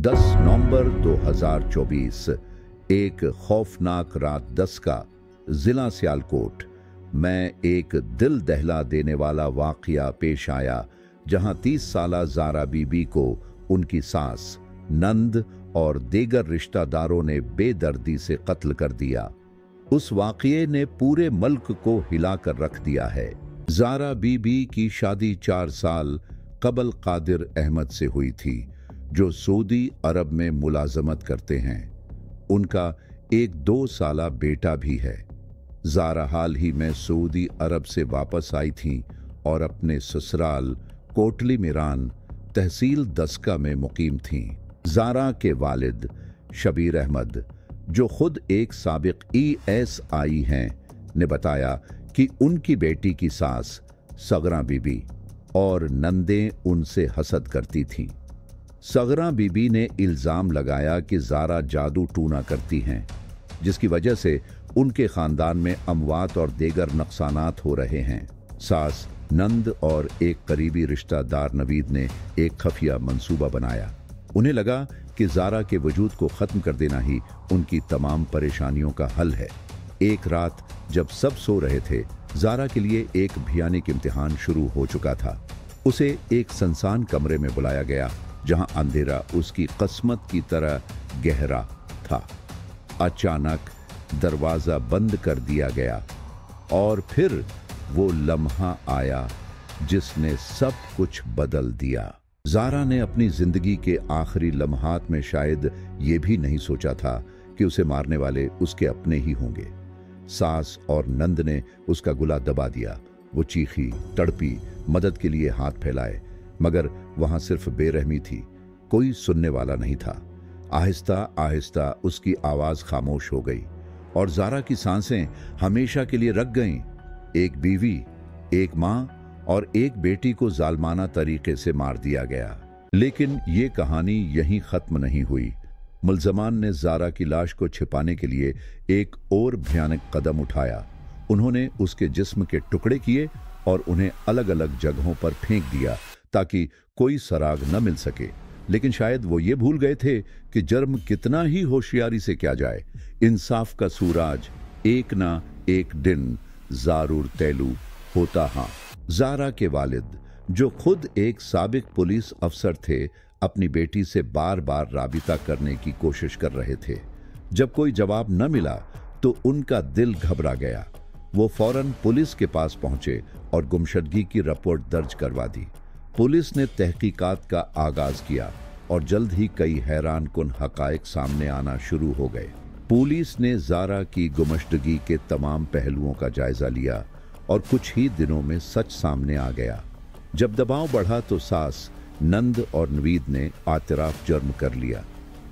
10 नवंबर 2024 एक खौफनाक रात 10 का जिला सियालकोट में एक दिल दहला देने वाला वाकया पेश आया, जहां 30 साला ज़ारा बीबी को उनकी सास, नंद और दीगर रिश्तेदारों ने बेदर्दी से कत्ल कर दिया। उस वाकये ने पूरे मुल्क को हिलाकर रख दिया है। ज़ारा बीबी की शादी 4 साल कबल कादिर अहमद से हुई थी, जो सऊदी अरब में मुलाजमत करते हैं। उनका एक 2 साला बेटा भी है। ज़ारा हाल ही में सऊदी अरब से वापस आई थीं और अपने ससुराल कोटली मीरान तहसील दस्का में मुकीम थीं। ज़ारा के वालिद शबीर अहमद, जो खुद एक साबिक ESI हैं, ने बताया कि उनकी बेटी की सास सगरा बीबी और नंदें उनसे हसद करती थीं। सगरा बीबी ने इल्ज़ाम लगाया कि ज़ारा जादू टूना करती हैं, जिसकी वजह से उनके ख़ानदान में अमवात और दीगर नुकसानात हो रहे हैं। सास, नंद और एक करीबी रिश्तेदार नवीद ने एक खफिया मंसूबा बनाया। उन्हें लगा कि ज़ारा के वजूद को ख़त्म कर देना ही उनकी तमाम परेशानियों का हल है। एक रात जब सब सो रहे थे, ज़ारा के लिए एक भयानक इम्तिहान शुरू हो चुका था। उसे एक सुनसान कमरे में बुलाया गया, जहां अंधेरा उसकी किस्मत की तरह गहरा था। अचानक दरवाजा बंद कर दिया गया और फिर वो लम्हा आया जिसने सब कुछ बदल दिया। ज़ारा ने अपनी जिंदगी के आखिरी लम्हात में शायद ये भी नहीं सोचा था कि उसे मारने वाले उसके अपने ही होंगे। सास और नंद ने उसका गला दबा दिया। वो चीखी, तड़पी, मदद के लिए हाथ फैलाए, मगर वहां सिर्फ बेरहमी थी, कोई सुनने वाला नहीं था। आहिस्ता आहिस्ता उसकी आवाज खामोश हो गई और ज़ारा की सांसें हमेशा के लिए रुक गईं। एक बीवी, एक माँ और एक बेटी को जालमाना तरीके से मार दिया गया। लेकिन ये कहानी यहीं खत्म नहीं हुई। मुल्ज़मान ने ज़ारा की लाश को छिपाने के लिए एक और भयानक कदम उठाया। उन्होंने उसके जिस्म के टुकड़े किए और उन्हें अलग अलग जगहों पर फेंक दिया ताकि कोई सराग न मिल सके। लेकिन शायद वो ये भूल गए थे कि जुर्म कितना ही होशियारी से किया जाए, इंसाफ का सूरज एक ना एक दिन ज़रूर तैलू होता। हाँ, ज़ारा के वालिद, जो खुद एक साबिक पुलिस अफसर थे, अपनी बेटी से बार बार राबिता करने की कोशिश कर रहे थे। जब कोई जवाब न मिला तो उनका दिल घबरा गया। वो फौरन पुलिस के पास पहुंचे और गुमशुदगी की रिपोर्ट दर्ज करवा दी। पुलिस ने तहकीकात का आगाज किया और जल्द ही कई हैरान कुन हकायक सामने आना शुरू हो गए। पुलिस ने ज़ारा की गुमशुदगी के तमाम पहलुओं का जायजा लिया और कुछ ही दिनों में सच सामने आ गया। जब दबाव बढ़ा तो सास, नंद और नवीद ने आतराफ जुर्म कर लिया।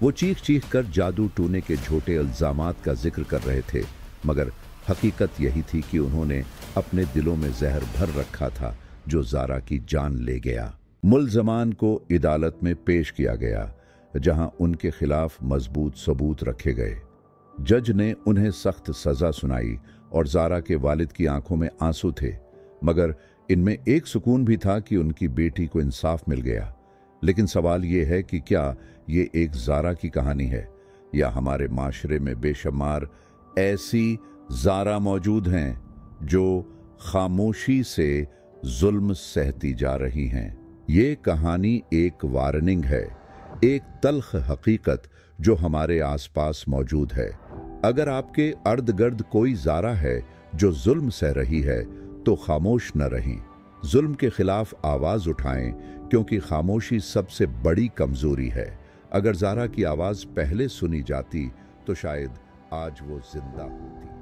वो चीख चीख कर जादू टूने के झूठे इल्जामात का जिक्र कर रहे थे, मगर हकीकत यही थी कि उन्होंने अपने दिलों में जहर भर रखा था, जो ज़ारा की जान ले गया। मुल्ज़मान को अदालत में पेश किया गया, जहां उनके खिलाफ मजबूत सबूत रखे गए। जज ने उन्हें सख्त सजा सुनाई और ज़ारा के वालिद की आंखों में आंसू थे, मगर इनमें एक सुकून भी था कि उनकी बेटी को इंसाफ मिल गया। लेकिन सवाल ये है कि क्या ये एक ज़ारा की कहानी है, या हमारे माशरे में बेशुमार ऐसी ज़ारा मौजूद हैं जो खामोशी से जुल्म सहती जा रही हैं। ये कहानी एक वार्निंग है, एक तल्ख हकीकत जो हमारे आसपास मौजूद है। अगर आपके अर्द गिर्द कोई ज़ारा है जो जुल्म सह रही है, तो खामोश न रहें। जुल्म के खिलाफ आवाज़ उठाएं, क्योंकि खामोशी सबसे बड़ी कमज़ोरी है। अगर ज़ारा की आवाज़ पहले सुनी जाती तो शायद आज वो जिंदा होती।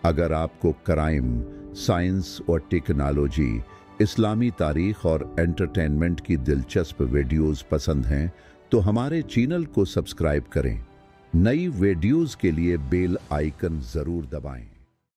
अगर आपको क्राइम, साइंस और टेक्नोलॉजी, इस्लामी तारीख और एंटरटेनमेंट की दिलचस्प वीडियोस पसंद हैं, तो हमारे चैनल को सब्सक्राइब करें। नई वीडियोस के लिए बेल आइकन ज़रूर दबाएं।